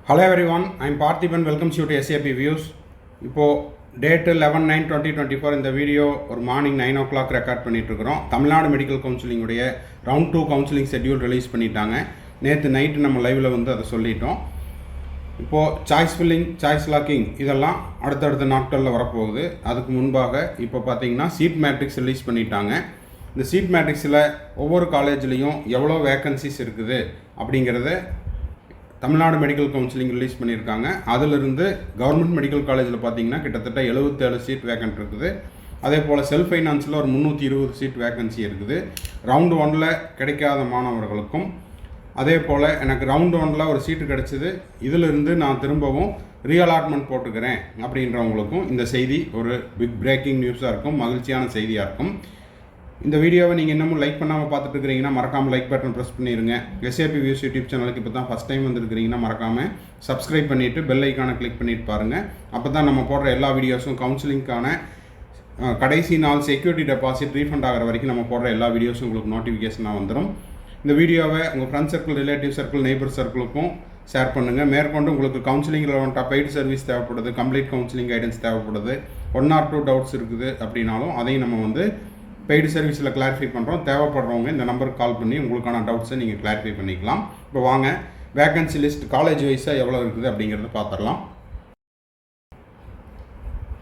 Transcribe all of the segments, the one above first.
Hello everyone, I am Parthiban. Welcomes you to SAP Views. இப்போ date 11/9/2024 இந்த video ஒரு morning 9 o'clock record பண்ணிகிட்ருக்கிறோம். Tamil Nadu medical கவுன்சிலிங்குடைய round 2 counselling schedule release பண்ணிட்டாங்க. நேற்று நைட்டு நம்ம லைவில் அதை சொல்லிட்டோம். இப்போது சாய்ஸ் ஃபில்லிங், சாய்ஸ் லாக்கிங் இதெல்லாம் அடுத்தடுத்த நாட்களில் வரப்போகுது. அதுக்கு முன்பாக இப்போ பார்த்தீங்கன்னா சீட் மேட்ரிக்ஸ் ரிலீஸ் பண்ணிட்டாங்க. இந்த சீட் மேட்ரிக்ஸில் ஒவ்வொரு காலேஜ்லேயும் எவ்வளோ வேக்கன்சிஸ் இருக்குது அப்படிங்கிறத தமிழ்நாடு மெடிக்கல் கவுன்சிலிங் ரிலீஸ் பண்ணியிருக்காங்க. அதிலிருந்து கவர்மெண்ட் மெடிக்கல் காலேஜில் பார்த்தீங்கன்னா கிட்டத்தட்ட 77 சீட் வேக்கன்ட் இருக்குது. அதே போல் செல்ஃப் ஃபைனான்ஸில் ஒரு 320 சீட் வேக்கன்சி இருக்குது. ரவுண்டு 1 கிடைக்காத மாணவர்களுக்கும், அதே போல் எனக்கு ரவுண்டு 1 ஒரு சீட்டு கிடச்சிது, இதிலிருந்து நான் திரும்பவும் ரீஅலாட்மெண்ட் போட்டுக்கிறேன் அப்படின்றவங்களுக்கும் இந்த செய்தி ஒரு பிக் பிரேக்கிங் நியூஸாக இருக்கும், மகிழ்ச்சியான செய்தியாக இருக்கும். இந்த வீடியோவை நீங்கள் இன்னமும் லைக் பண்ணாமல் பார்த்துட்டு இருக்கிறீங்கன்னா மறக்காமல் லைக் பட்டன் ப்ரெஸ் பண்ணிடுங்க. SAP Views யூடியூப் சேனலுக்கு இப்போ தான் ஃபஸ்ட் டைம் வந்துருக்கிறீங்கன்னா மறக்காமல் சப்ஸ்கிரைப் பண்ணிவிட்டு பெல் ஐக்கானை கிளிக் பண்ணிட்டு பாருங்கள். அப்போ தான் நம்ம போடுற எல்லா வீடியோஸும் கவுன்சிலிங்கான கடைசி நாள் செக்யூரிட்டி டெபாசிட் ரீஃபண்ட் ஆகிற வரைக்கும் நம்ம போடுற எல்லா வீடியோஸும் உங்களுக்கு நோட்டிஃபிகேஷனாக வந்துடும். இந்த வீடியோவை உங்கள் friend circle, relative circle, neighbour சர்க்கிளுக்கும் ஷேர் பண்ணுங்கள். மேற்கொண்டு உங்களுக்கு கவுன்சிலிங் ரெலவெண்ட்டாக பெய்டு சர்வீஸ் தேவைப்படுது, கம்ப்ளீட் கவுன்சிலிங் கைடன்ஸ் தேவைப்படுது, 1 or 2 டவுட்ஸ் இருக்குது அப்படின்னாலும் அதையும் நம்ம பெய்டு சர்வீஸில் கிளாரிஃபை பண்ணுறோம். தேவைப்படுறவங்க இந்த நம்பருக்கு கால் பண்ணி உங்களுக்கான டவுட்ஸை நீங்கள் கிளாரிஃபை பண்ணிக்கலாம். இப்போ வாங்க வேக்கன்சி லிஸ்ட் காலேஜ் வைஸாக எவ்வளோ இருக்குது அப்படிங்கிறத பார்த்துடலாம்.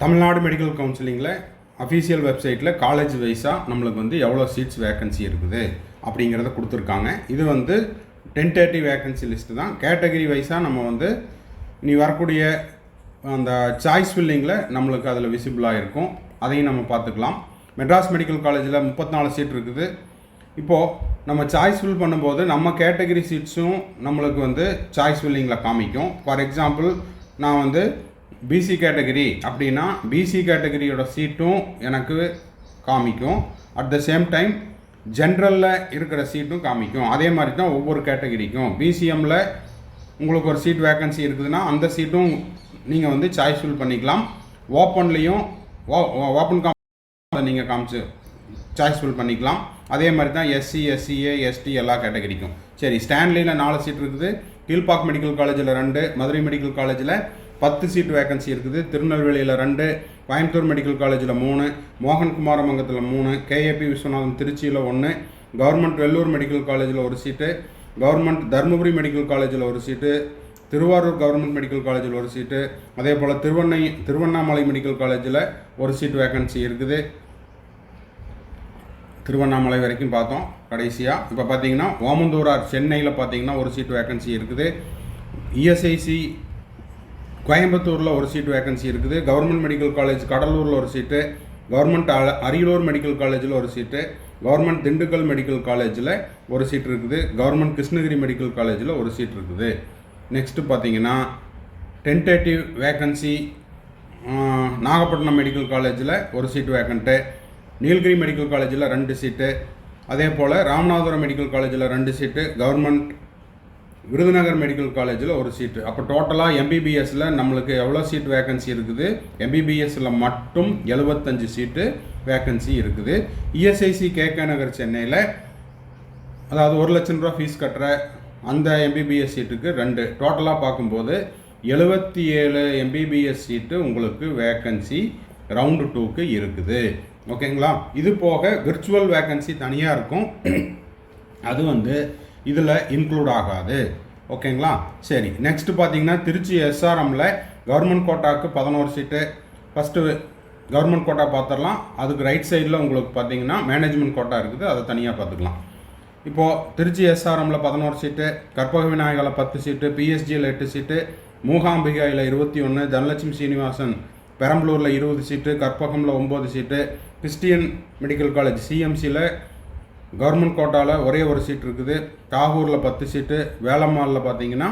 தமிழ்நாடு மெடிக்கல் கவுன்சிலிங்கில் அஃபீஷியல் வெப்சைட்டில் காலேஜ் வைஸாக நம்மளுக்கு எவ்வளோ சீட்ஸ் வேக்கன்சி இருக்குது அப்படிங்கிறத கொடுத்துருக்காங்க. இது டென்டேட்டிவ் வேக்கன்சி லிஸ்ட்டு தான். கேட்டகரி வைஸாக நம்ம நீ வரக்கூடிய அந்த சாய்ஸ் ஃபில்லிங்கில் நம்மளுக்கு அதில் விசிபிளாக இருக்கும். அதையும் நம்ம பார்த்துக்கலாம். மெட்ராஸ் மெடிக்கல் காலேஜில் 34 சீட் இருக்குது. இப்போது நம்ம சாய்ஸ் ஃபில் பண்ணும்போது நம்ம கேட்டகரி சீட்ஸும் நம்மளுக்கு சாய்ஸ் ஃபில்லிங்கில் காமிக்கும். ஃபார் எக்ஸாம்பிள் நான் பிசி கேட்டகரி அப்படின்னா பிசி கேட்டகரியோட சீட்டும் எனக்கு காமிக்கும். அட் த சேம் டைம் ஜென்ரலில் இருக்கிற சீட்டும் காமிக்கும். அதே மாதிரி தான் ஒவ்வொரு கேட்டகரிக்கும். பிசிஎம்மில் உங்களுக்கு ஒரு சீட் வேக்கன்சி இருக்குதுன்னா அந்த சீட்டும் நீங்கள் சாய்ஸ் ஃபில் பண்ணிக்கலாம். ஓப்பன்லேயும் ஓப்பன் அதை நீங்கள் காமிச்சு சாய்ஸ் ஃபில் பண்ணிக்கலாம். அதே மாதிரி தான் SC, SCA, ST எல்லா கேட்டகரிக்கும். சரி, ஸ்டான்லியில் 4 சீட் இருக்குது. கீழ்பாக் மெடிக்கல் காலேஜில் 2, மதுரை மெடிக்கல் காலேஜில் 10 சீட் வேக்கன்சி இருக்குது. திருநெல்வேலியில் 2, கோயம்புத்தூர் மெடிக்கல் காலேஜில் 3, மோகன் குமாரமங்கத்தில் 3, KAP விஸ்வநாதன் திருச்சியில் 1, கவர்மெண்ட் வெள்ளூர் மெடிக்கல் காலேஜில் 1 சீட்டு, கவர்மெண்ட் தருமபுரி மெடிக்கல் காலேஜில் 1 சீட்டு, திருவாரூர் கவர்மெண்ட் மெடிக்கல் காலேஜில் 1 சீட்டு, அதே போல் திருவண்ணாமலை மெடிக்கல் காலேஜில் 1 சீட் வேக்கன்சி இருக்குது. திருவண்ணாமலை வரைக்கும் பார்த்தோம் கடைசியாக. இப்போ பார்த்தீங்கன்னா ஓமந்தூரார் சென்னையில் பார்த்தீங்கன்னா 1 சீட் வேக்கன்சி இருக்குது. ESIC கோயம்புத்தூரில் 1 சீட் வேக்கன்சி இருக்குது. கவர்மெண்ட் மெடிக்கல் காலேஜ் கடலூரில் 1 சீட்டு, கவர்மெண்ட் அரியலூர் மெடிக்கல் காலேஜில் 1 சீட்டு, கவர்மெண்ட் திண்டுக்கல் மெடிக்கல் காலேஜில் 1 சீட் இருக்குது. கவர்மெண்ட் கிருஷ்ணகிரி மெடிக்கல் காலேஜில் 1 சீட் இருக்குது. நெக்ஸ்ட்டு பார்த்தீங்கன்னா டென்டேட்டிவ் வேக்கன்சி நாகப்பட்டினம் மெடிக்கல் காலேஜில் 1 சீட் வேக்கண்ட்டு, நீலகிரி மெடிக்கல் காலேஜில் 2 சீட்டு, அதே போல் ராமநாதபுரம் மெடிக்கல் காலேஜில் 2 சீட்டு, கவர்மெண்ட் விருதுநகர் மெடிக்கல் காலேஜில் 1 சீட்டு. அப்போ டோட்டலாக MBBSல நம்மளுக்கு எவ்வளோ சீட் வேக்கன்சி இருக்குது? MBBSல மட்டும் 75 சீட்டு வேக்கன்சி இருக்குது. ESIC KK நகர் சென்னையில், அதாவது 1 லட்சம் ரூபா ஃபீஸ் கட்டுற அந்த MBBS சீட்டுக்கு 2, டோட்டலாக பார்க்கும்போது 77 MBBS சீட்டு உங்களுக்கு வேக்கன்சி ரவுண்டு 2க்கு இருக்குது. ஓகேங்களா? இது போக விர்ச்சுவல் வேக்கன்சி தனியாக இருக்கும். அது இதில் இன்க்ளூட் ஆகாது. ஓகேங்களா? சரி, நெக்ஸ்ட்டு பார்த்தீங்கன்னா திருச்சி SRMல கவர்மெண்ட் கோட்டாவுக்கு 11 சீட்டு. ஃபஸ்ட்டு கவர்மெண்ட் கோட்டா பார்த்துடலாம். அதுக்கு ரைட் சைடில் உங்களுக்கு பார்த்தீங்கன்னா மேனேஜ்மெண்ட் கோட்டா இருக்குது, அதை தனியாக பார்த்துக்கலாம். இப்போது திருச்சி SRMல 11 சீட்டு, கற்பக விநாயகாவில் 10 சீட்டு, PSGயில் 8 சீட்டு, மூகாம்பிகாயில் 21, தனலட்சுமி சீனிவாசன் பெரம்பலூரில் 20 சீட்டு, கற்பகமில் 9 சீட்டு, கிறிஸ்டியன் மெடிக்கல் காலேஜ் CMCயில் கவர்மெண்ட் கோட்டாவில் ஒரே 1 சீட் இருக்குது, தாகூரில் 10 சீட்டு, வேலம்மாளில் பார்த்தீங்கன்னா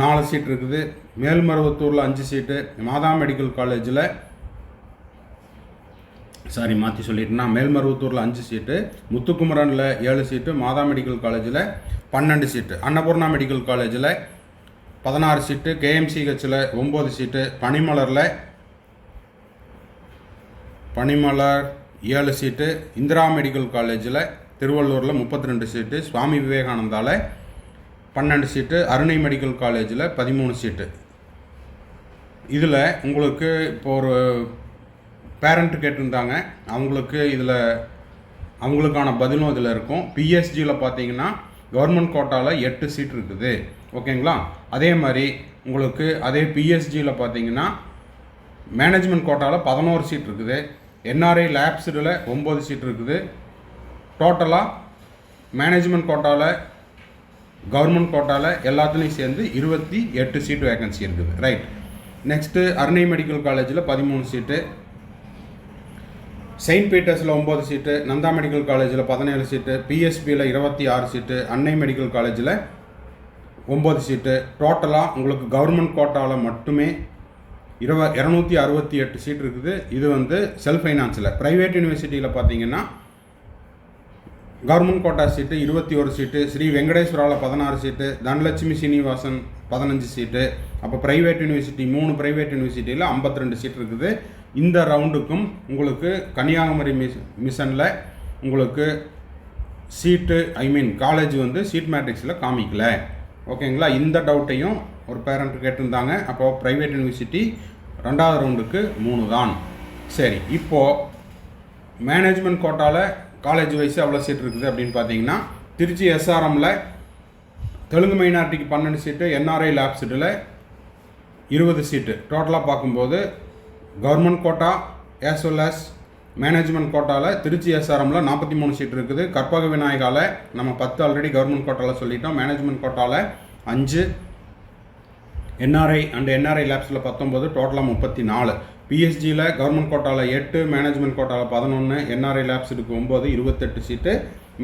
4 சீட் இருக்குது, மேல்மருவத்தூரில் 5 சீட்டு, மாதா மெடிக்கல் காலேஜில் மேல்மருவத்தூரில் 5 சீட்டு, முத்துக்குமரனில் 7 சீட்டு, மாதா மெடிக்கல் காலேஜில் 12 சீட்டு, அன்னபூர்ணா மெடிக்கல் காலேஜில் 16 சீட்டு, KMCHல 9 சீட்டு, பனிமலர் 7 சீட்டு, இந்திரா மெடிக்கல் காலேஜில் திருவள்ளூரில் 32 சீட்டு, சுவாமி விவேகானந்தாவில் 12 சீட்டு, அருணை மெடிக்கல் காலேஜில் 13 சீட்டு. இதில் உங்களுக்கு இப்போ ஒரு பேரண்ட்டு கேட்டிருந்தாங்க, அவங்களுக்கு இதில் அவங்களுக்கான பதிலும் இதில் இருக்கும். பிஎஸ்ஜியில் பார்த்தீங்கன்னா கவர்மெண்ட் கோட்டாவில் 8 சீட் இருக்குது. ஓகேங்களா? அதே மாதிரி உங்களுக்கு அதே பிஎஸ்ஜியில் பார்த்தீங்கன்னா மேனேஜ்மெண்ட் கோட்டாவில் 11 சீட் இருக்குது. என்ஆர்ஐ லேப்ஸில் 9 சீட் இருக்குது. டோட்டலாக மேனேஜ்மெண்ட் கோட்டாவில் கவர்மெண்ட் கோட்டாவில் எல்லாத்துலேயும் சேர்ந்து 28 சீட் வேகன்சி இருக்குது. ரைட். நெக்ஸ்ட்டு அருணை மெடிக்கல் காலேஜில் 13 சீட்டு, செயின்ட் பீட்டர்ஸில் 9 சீட்டு, நந்தா மெடிக்கல் காலேஜில் 17 சீட்டு, பிஎஸ்பியில் 26 சீட்டு, அன்னை மெடிக்கல் காலேஜில் 9 சீட்டு. டோட்டலாக உங்களுக்கு கவர்மெண்ட் கோட்டாவில் மட்டுமே 268 சீட் இருக்குது. இது வந்து செல்ஃப் ஃபைனான்ஸில். ப்ரைவேட் யூனிவர்சிட்டியில் பார்த்தீங்கன்னா கவர்மெண்ட் கோட்டா சீட்டு 21 சீட்டு, ஸ்ரீ வெங்கடேஸ்வராவில் 16 சீட்டு, தனலட்சுமி சீனிவாசன் 15 சீட்டு. அப்போ ப்ரைவேட் யூனிவர்சிட்டி 3 ப்ரைவேட் யூனிவர்சிட்டியில் 52 சீட் இருக்குது. இந்த ரவுண்டுக்கும் உங்களுக்கு கன்னியாகுமரி மிஷனில் உங்களுக்கு சீட்டு காலேஜ் வந்து சீட் மேட்ரிக்ஸில் காமிக்கல. ஓகேங்களா? இந்த டவுட்டையும் ஒரு பேரண்ட் கேட்டிருந்தாங்க. அப்போது ப்ரைவேட் யூனிவர்சிட்டி 2வது ரவுண்டுக்கு 3 தான். சரி, இப்போது மேனேஜ்மெண்ட் கோட்டாவில் காலேஜ் வைஸ் எவ்வளோ சீட் இருக்குது அப்படின்னு பார்த்தீங்கன்னா, திருச்சி எஸ்ஆர்எம்மில் தெலுங்கு மைனாரிட்டிக்கு 12 சீட்டு, என்ஆர்ஐ லேப்ஸில் 20 சீட்டு. டோட்டலாக பார்க்கும்போது government quota as well as management கோட்டாவில் திருச்சி எஸ்ஆர்எம்மில் 43 சீட் இருக்குது. கற்பக விநாயகாவில் நம்ம 10 ஆல்ரெடி கவர்மெண்ட் கோட்டாவில் சொல்லிட்டோம். மேனேஜ்மெண்ட் கோட்டாவில் 5, என்ஆர்ஐ அண்ட் என்ஆர்ஐ லேப்ஸில் 19, டோட்டலாக 34. பிஎஸ்ஜியில் கவர்மெண்ட் கோட்டாவில் 8, மேனேஜ்மெண்ட் கோட்டாவில் 11, என்ஆர்ஐ லேப்ஸுக்கு 9, 28 சீட்டு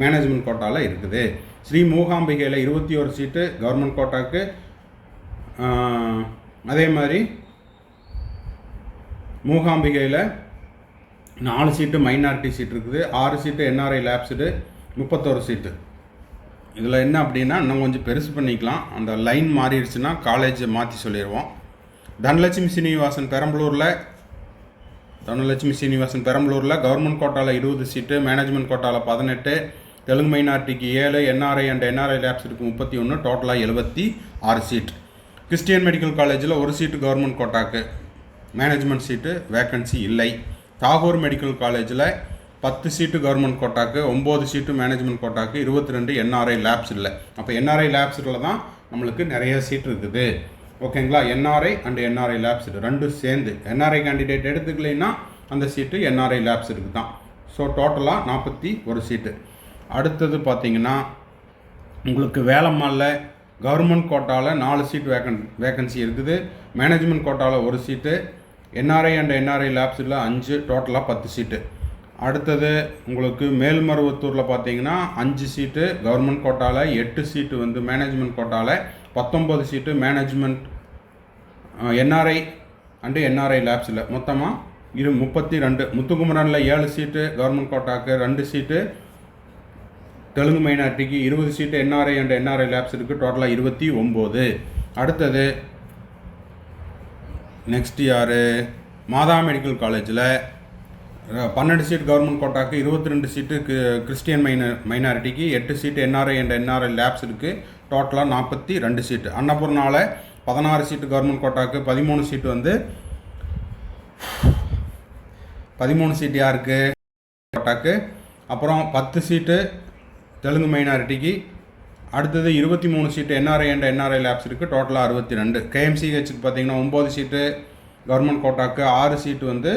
மேனேஜ்மெண்ட் கோட்டாவில் இருக்குது. ஸ்ரீ மூகாம்பிகையில் 21 சீட்டு கவர்மெண்ட் கோட்டாவுக்கு. அதே மாதிரி மூகாம்பிகையில் 4 சீட்டு மைனாரிட்டி சீட் இருக்குது. 6 சீட்டு என்ஆர்ஐ லேப்ஸுடு, 31 சீட்டு. இதில் என்ன அப்படின்னா இன்னும் கொஞ்சம் பெருசு பண்ணிக்கலாம். அந்த லைன் மாறிடுச்சுன்னா காலேஜை மாற்றி சொல்லிடுவோம். தனலட்சுமி சீனிவாசன் பெரம்பலூரில் கவர்மெண்ட் கோட்டாவில் 20 சீட்டு, மேனேஜ்மெண்ட் கோட்டாவில் 18, தெலுங்கு மைனாரிட்டிக்கு 7, என்ஆர்ஐ அண்ட் என்ஆர்ஐ லேப்ஸுக்கு 31, டோட்டலாக 76 சீட். கிறிஸ்டியன் மெடிக்கல் காலேஜில் 1 சீட்டு கவர்மெண்ட் கோட்டாக்கு, மேனேஜ்மெண்ட் சீட்டு வேக்கன்சி இல்லை. தாகூர் மெடிக்கல் காலேஜில் 10 சீட்டு கவர்மெண்ட் கோட்டாக்கு, 9 சீட்டு மேனேஜ்மெண்ட் கோட்டாக்கு, 22 என்ஆர்ஐ லேப்ஸ் இல்லை. அப்போ என்ஆர்ஐ லேப்ஸில் தான் நம்மளுக்கு நிறைய சீட் இருக்குது. ஓகேங்களா? என்ஆர்ஐ அண்ட் என்ஆர்ஐ லேப்ஸ் ரெண்டும் சேர்ந்து என்ஆர்ஐ கேண்டிடேட் எடுத்துக்கலைன்னா அந்த சீட்டு என்ஆர்ஐ லேப்ஸ் இருக்குது தான். ஸோ டோட்டலாக 41 சீட்டு. அடுத்தது பார்த்தீங்கன்னா உங்களுக்கு வேலம்மாளில் கவர்மெண்ட் கோட்டாவில் 4 சீட் வேக்கன்சி இருக்குது. மேனேஜ்மெண்ட் கோட்டாவில் 1 சீட்டு, என்ஆர்ஐ அண்ட் என்ஆர்ஐ லேப்ஸில் 5, டோட்டலாக 10 சீட்டு. அடுத்தது உங்களுக்கு மேல்மருவத்தூரில் பார்த்தீங்கன்னா 5 சீட்டு கவர்மெண்ட் கோட்டாவில், 8 சீட்டு வந்து மேனேஜ்மெண்ட் கோட்டாவில், 19 seat management NRI and NRI லேப்ஸில், மொத்தமாக 32. முத்துக்குமரனில் 7 சீட்டு கவர்மெண்ட் கோட்டாக்கு, 2 சீட்டு தெலுங்கு மைனாரிட்டிக்கு, 20 seat NRI and NRI lapse இருக்குது. டோட்டலாக 29. அடுத்தது நெக்ஸ்ட் யார்? மாதா மெடிக்கல் காலேஜில் 12 சீட் கவர்மெண்ட் கோட்டாக்கு, 22 சீட்டு கிறிஸ்டியன் மைனாரிட்டிக்கு, 8 seat NRI and NRI lapse இருக்குது. டோட்டலாக 42 சீட்டு. அன்னபூர்ணாவில் 16 சீட்டு கவர்மெண்ட் கோட்டாக்கு, 13 சீட்டு வந்து 13 சீட்டு யாருக்கு? கோட்டாக்கு. அப்புறம் 10 சீட்டு தெலுங்கு மைனாரிட்டிக்கு. அடுத்தது 23 சீட்டு என்ஆர்ஐ அண்ட் என்ஆர்ஐ லேப்ஸ் இருக்குது. டோட்டலாக 62. கேஎம்சிஹெச்சுக்கு பார்த்தீங்கன்னா 9 சீட்டு கவர்மெண்ட் கோட்டாக்கு, 6 சீட்டு வந்து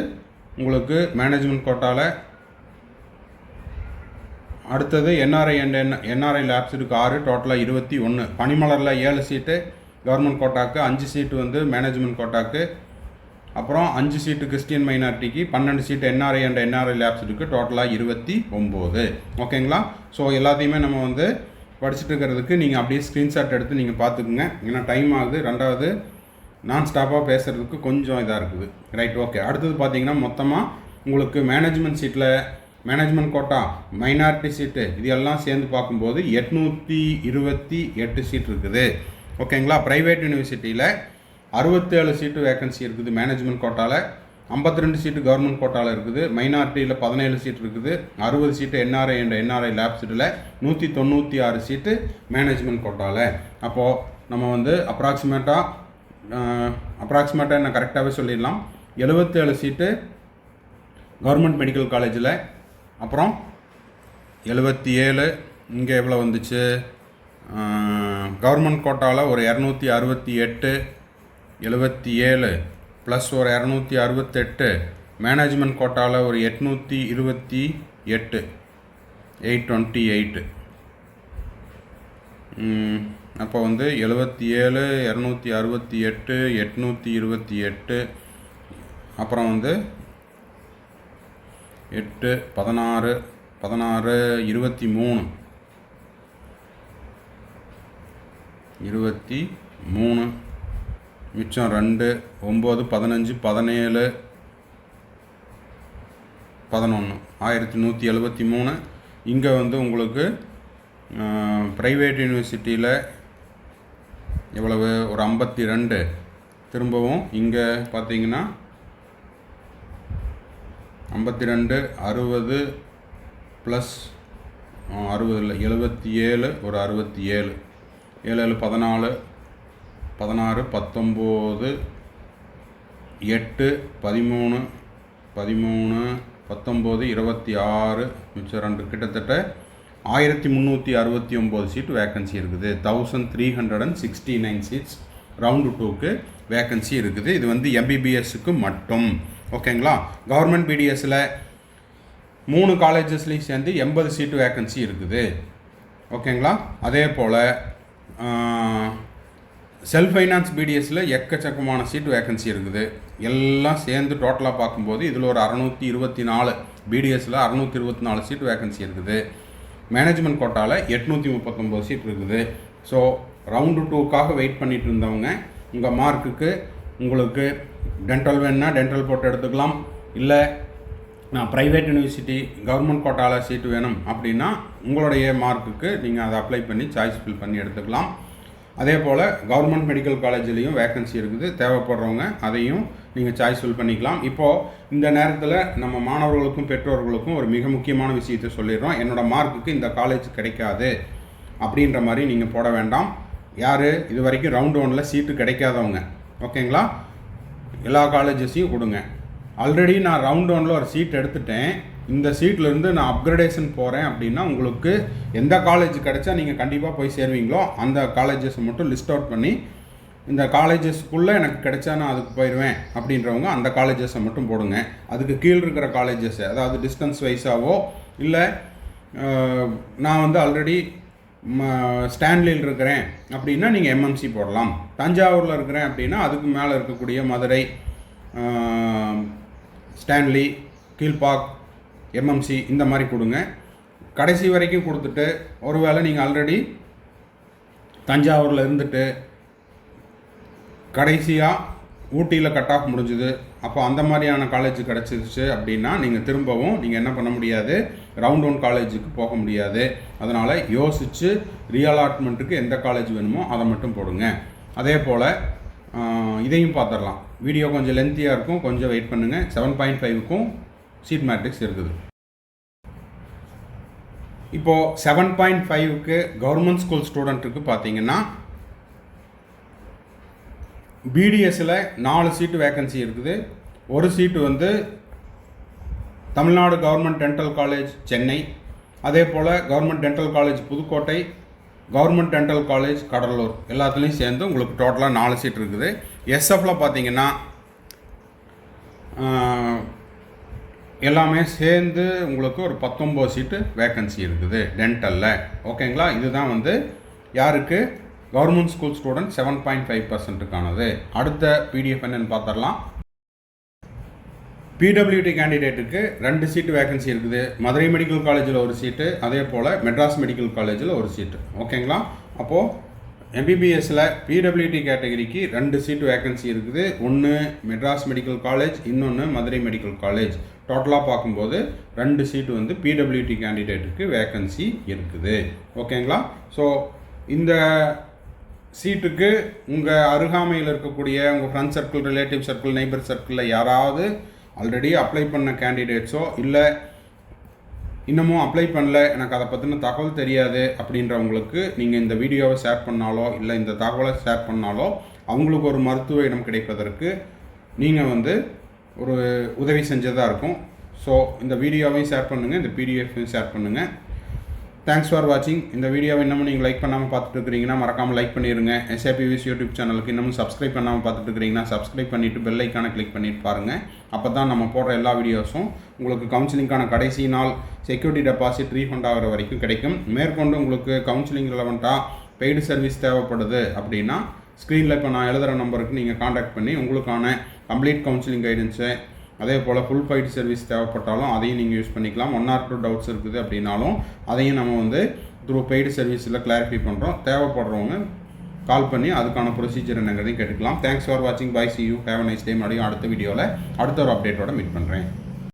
உங்களுக்கு மேனேஜ்மெண்ட் கோட்டாவில். அடுத்தது என்ஆர்ஐ அண்ட் என்ஆர்ஐ லேப்ஸுக்கு 6, டோட்டலாக 21. பனிமலரில் 7 சீட்டு கவர்மெண்ட் கோட்டாக்கு, 5 சீட்டு வந்து மேனேஜ்மெண்ட் கோட்டாக்கு, அப்புறம் 5 சீட்டு கிறிஸ்டியன் மைனாரிட்டிக்கு, 12 சீட்டு என்ஆர்ஐ அண்ட் என்ஆர்ஐ லேப்ஸுக்கு, டோட்டலாக 29. ஓகேங்களா? ஸோ எல்லாத்தையுமே நம்ம வந்து படிச்சுட்டு இருக்கிறதுக்கு நீங்கள் அப்படியே ஸ்க்ரீன்ஷாட் எடுத்து நீங்கள் பார்த்துக்குங்க. ஏன்னா டைம் ஆகுது. 2வது நான் ஸ்டாப்பாக பேசுகிறதுக்கு கொஞ்சம் இதாக இருக்குது. Right, okay. அடுத்தது பார்த்தீங்கன்னா மொத்தமாக உங்களுக்கு மேனேஜ்மெண்ட் சீட்டில் மேனேஜ்மெண்ட் கோட்டா, மைனாரிட்டி சீட்டு இது எல்லாம் சேர்ந்து பார்க்கும்போது 828 சீட் இருக்குது. ஓகேங்களா? ப்ரைவேட் யூனிவர்சிட்டியில் 67 சீட்டு வேக்கன்சி இருக்குது மேனேஜ்மெண்ட் கோட்டாவில். 52 சீட்டு கவர்மெண்ட் கோட்டாவில் இருக்குது. மைனாரிட்டியில் 17 சீட் இருக்குது. 60 சீட்டு என்ஆர்ஐ அண்ட் என்ஆர்ஐ லேப் சீட்டில் 196 சீட்டு மேனேஜ்மெண்ட் கோட்டாவில். அப்போது நம்ம வந்து அப்ராக்சிமேட்டாக என்ன கரெக்டாகவே சொல்லிடலாம். 77 சீட்டு கவர்மெண்ட் மெடிக்கல் காலேஜில், அப்புறம் 77 இங்கே எவ்வளோ வந்துச்சு, கவர்மெண்ட் கோட்டாவில் ஒரு 268, 77 ப்ளஸ் ஒரு 268, மேனேஜ்மெண்ட் கோட்டாவில் ஒரு 828, 828. அப்போ வந்து 77, 268, 828, அப்புறம் வந்து 8, 16, 23, 23, மிச்சம் 2, 9, 15, 17, 11, 1173. இங்கே வந்து உங்களுக்கு ப்ரைவேட் யூனிவர்சிட்டியில் எவ்வளவு, ஒரு 52. திரும்பவும் இங்கே பார்த்தீங்கன்னா 52, 60 ப்ளஸ் 60 இல்லை 77, ஒரு 67, 7, 14, 16, 19, 8, 13, 19, 26, மிச்சம் 2, கிட்டத்தட்ட 1369 சீட் வேக்கன்சி இருக்குது. 1369 சீட்ஸ் ரவுண்டு 2க்கு வேக்கன்சி இருக்குது. இது வந்து எம்பிபிஎஸ்க்கு மட்டும். ஓகேங்களா. கவர்மெண்ட் பிடிஎஸில் 3 காலேஜஸ்லேயும் சேர்ந்து 80 சீட்டு வேக்கன்சி இருக்குது. ஓகேங்களா. அதே போல் செல்ஃப் ஃபைனான்ஸ் பிடிஎஸில் எக்கச்சக்கமான சீட்டு வேக்கன்சி இருக்குது. எல்லாம் சேர்ந்து டோட்டலாக பார்க்கும்போது இதில் ஒரு 624, பிடிஎஸில் 624 சீட்டு வேக்கன்சி இருக்குது. மேனேஜ்மெண்ட் கோட்டாவில் 839 சீட் இருக்குது. ஸோ ரவுண்டு 2க்காக வெயிட் பண்ணிட்டு இருந்தவங்க உங்கள் மார்க்குக்கு உங்களுக்கு டென்டல் வேணுன்னா டென்டல் போட்டு எடுத்துக்கலாம். இல்லை நான் ப்ரைவேட் யூனிவர்சிட்டி கவர்மெண்ட் கோட்டாவில் சீட்டு வேணும் அப்படின்னா உங்களுடைய மார்க்குக்கு நீங்கள் அதை அப்ளை பண்ணி சாய்ஸ் ஃபில் பண்ணி எடுத்துக்கலாம். அதே போல் கவர்மெண்ட் மெடிக்கல் காலேஜ்லேயும் வேக்கன்சி இருக்குது. தேவைப்படுறவங்க அதையும் நீங்கள் சாய்ஸ் ஃபில் பண்ணிக்கலாம். இப்போது இந்த நேரத்தில் நம்ம மாணவர்களுக்கும் பெற்றோர்களுக்கும் ஒரு மிக முக்கியமான விஷயத்தை சொல்லிடுறோம். என்னோடய மார்க்குக்கு இந்த காலேஜ் கிடைக்காது அப்படின்ற மாதிரி நீங்கள் போட வேண்டாம். யார் இது வரைக்கும் ரவுண்ட் 1ல் சீட்டு கிடைக்காதவங்க, ஓகேங்களா, எல்லா காலேஜஸையும் கொடுங்க. ஆல்ரெடி நான் ரவுண்ட் 1ல் ஒரு சீட் எடுத்துட்டேன், இந்த சீட்லேருந்து நான் அப்கிரேடேஷன் போகிறேன் அப்படின்னா உங்களுக்கு எந்த காலேஜ் கிடைச்சா நீங்கள் கண்டிப்பாக போய் சேருவீங்களோ அந்த காலேஜஸை மட்டும் லிஸ்ட் அவுட் பண்ணி, இந்த காலேஜஸ்க்குள்ளே எனக்கு கிடைச்சா நான் அதுக்கு போயிடுவேன் அப்படின்றவங்க அந்த காலேஜஸை மட்டும் போடுங்க. அதுக்கு கீழே இருக்கிற காலேஜஸ், அதாவது டிஸ்டன்ஸ் வைஸாவோ இல்லை நான் வந்து ஆல்ரெடி ஸ்டான்லியில் இருக்கிறேன் அப்படின்னா நீங்கள் எம்எம்சி போடலாம். தஞ்சாவூரில் இருக்கிறேன் அப்படின்னா அதுக்கு மேலே இருக்கக்கூடிய மதுரை, ஸ்டான்லி, கீழ்பாக், எம்எம்சி இந்த மாதிரி கொடுங்க. கடைசி வரைக்கும் கொடுத்துட்டு ஒருவேளை நீங்கள் ஆல்ரெடி தஞ்சாவூரில் இருந்துட்டு கடைசியாக ஊட்டியில் கட் ஆஃப் முடிஞ்சுது, அப்போ அந்த மாதிரியான காலேஜ் கிடச்சிருச்சு அப்படின்னா நீங்கள் திரும்பவும் நீங்கள் என்ன பண்ண முடியாது, ரவுண்ட் 1 காலேஜுக்கு போக முடியாது. அதனால் யோசித்து ரீஅலாட்மெண்ட்டுக்கு எந்த காலேஜ் வேணுமோ அதை மட்டும் போடுங்க. அதே போல் இதையும் பார்த்துடலாம். வீடியோ கொஞ்சம் லென்த்தியாக இருக்கும், கொஞ்சம் வெயிட் பண்ணுங்கள். 7.5க்கும் சீட் மேட்ரிக்ஸ் இருக்குது. இப்போது 7.5க்கு கவர்மெண்ட் ஸ்கூல் ஸ்டூடெண்ட்டுக்கு பார்த்தீங்கன்னா பிடிஎஸில் 4 சீட்டு வேக்கன்சி இருக்குது. ஒரு சீட்டு வந்து Tamil Nadu government dental college Chennai, அதே போல் government dental college Pudukkottai, government dental college Cuddalore, எல்லாத்துலேயும் சேர்ந்து உங்களுக்கு டோட்டலாக 4 சீட் இருக்குது. எஸ்எஃப்பில் பார்த்தீங்கன்னா எல்லாமே சேர்ந்து உங்களுக்கு ஒரு 19 சீட்டு வேக்கன்சி இருக்குது டென்டலில். ஓகேங்களா. இதுதான் வந்து யாருக்கு, கவர்மெண்ட் ஸ்கூல் ஸ்டூடெண்ட் 7.5%க்கானது. அடுத்த பிடிஎஃப் என்னன்னு பார்த்துடலாம். பிடபிள்யூடி கேண்டிடேட்டுக்கு 2 சீட்டு வேக்கன்சி இருக்குது. மதுரை மெடிக்கல் காலேஜில் ஒரு சீட்டு, அதே போல் மெட்ராஸ் மெடிக்கல் காலேஜில் ஒரு சீட்டு. ஓகேங்களா. அப்போது எம்பிபிஎஸில் பிடபிள்யூடி கேட்டகரிக்கு 2 சீட்டு வேக்கன்சி இருக்குது. ஒன்று மெட்ராஸ் மெடிக்கல் காலேஜ், இன்னொன்று மதுரை மெடிக்கல் காலேஜ். டோட்டலாக பார்க்கும்போது 2 சீட்டு வந்து பிடபிள்யூடி கேண்டிடேட்டுக்கு வேக்கன்சி இருக்குது. ஓகேங்களா. ஸோ இந்த சீட்டுக்கு உங்கள் அருகாமையில் இருக்கக்கூடிய உங்கள் friend circle, relative circle, neighbour சர்க்கிளில் யாராவது ஆல்ரெடி அப்ளை பண்ண கேண்டிடேட்ஸோ இல்லை இன்னமும் அப்ளை பண்ணல, எனக்கு அதை பற்றின தகவல் தெரியாது அப்படின்றவங்களுக்கு நீங்கள் இந்த வீடியோவை ஷேர் பண்ணாலோ இல்லை இந்த தகவலை ஷேர் பண்ணாலோ அவங்களுக்கு ஒரு மருத்துவ இடம் கிடைப்பதற்கு நீங்கள் வந்து ஒரு உதவி செஞ்சதாக இருக்கும். ஸோ இந்த வீடியோவையும் ஷேர் பண்ணுங்கள், இந்த பிடிஎஃப்பையும் ஷேர் பண்ணுங்கள். தேங்க்ஸ் ஃபார் வாட்சிங். இந்த வீடியோவை இன்னமும் நீங்கள் லைக் பண்ணாமல் பார்த்துட்டு இருக்கிறீங்கன்னா மறக்காமல் லைக் பண்ணிடுங்க. SAPVS யூடியூப் சேனலுக்கு இன்னமும் சப்ஸ்கிரைப் பண்ணாமல் பார்த்துட்டு இருக்கிறீங்கன்னா சப்ஸ்கிரைப் பண்ணிவிட்டு பெல் ஐக்கானை கிளிக் பண்ணிட்டு பாருங்கள். அப்போ தான் நம்ம போடுற எல்லா வீடியோஸும் உங்களுக்கு கவுன்சிலிங்கான கடைசி நாள் செக்யூரிட்டி டெபாசிட் ரீஃபண்ட் ஆகிற வரைக்கும் கிடைக்கும். மேற்கொண்டு உங்களுக்கு கவுன்சிலிங் ரிலவெண்ட்டாக பெய்டு சர்வீஸ் தேவைப்படுது அப்படின்னா ஸ்க்ரீனில் இப்போ நான் எழுதுகிற நம்பருக்கு நீங்கள் காண்டாக்ட் பண்ணி உங்களுக்கான கம்ப்ளீட் கவுன்சிலிங் கைடன்ஸு அதே போல் ஃபுல் பெய்டு சர்வீஸ் தேவைப்பட்டாலும் அதையும் நீங்கள் யூஸ் பண்ணிக்கலாம். 1 or 2 டவுட்ஸ் இருக்குது அப்படின்னாலும் அதையும் நம்ம வந்து த்ரூ பெய்டு சர்வீஸில் கிளாரிஃபை பண்ணுறோம். தேவைப்படுறவங்க கால் பண்ணி அதுக்கான ப்ரொசீஜர் என்னங்கிறதையும் கேட்டுக்கலாம். தேங்க்ஸ் ஃபார் வாட்சிங். Bye, see you, have a nice day. மறுபடியும் அடுத்த வீடியோவில் அடுத்த ஒரு அப்டேட்டோட மீட் பண்ணுறேன்.